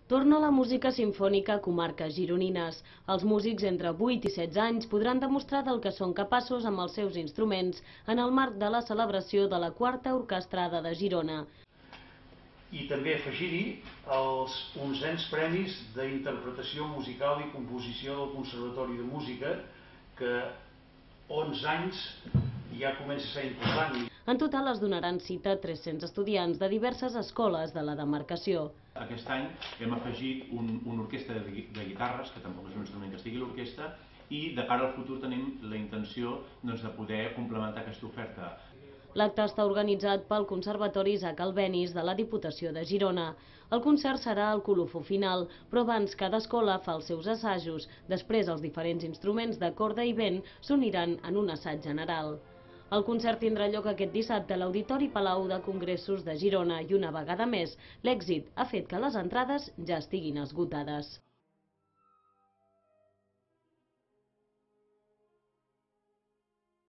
Torna la música simfònica a comarques gironines. Els músics entre 8 i 16 anys podran demostrar del que són capaços amb els seus instruments en el marc de la celebració de la Quarta Orquestrada de Girona. I també afegir-hi els 11 premis d'interpretació musical i composició del Conservatori de Música, que 11 anys ja comença a ser important. En total es donaran cita a 300 estudiants de diverses escoles de la demarcació. Aquest any hem afegit una orquestra de guitarres, que tampoc és un instrument que estigui a l'orquestra, i de cara al futur tenim la intenció de poder complementar aquesta oferta. L'acte està organitzat pel Conservatori Isaac Albéniz de la Diputació de Girona. El concert serà el colofó final, però abans cada escola fa els seus assajos. Després els diferents instruments de corda i vent s'uniran en un assaig general. El concert tindrà lloc aquest dissabte a l'Auditori Palau de Congressos de Girona i una vegada més l'èxit ha fet que les entrades ja estiguin esgotades.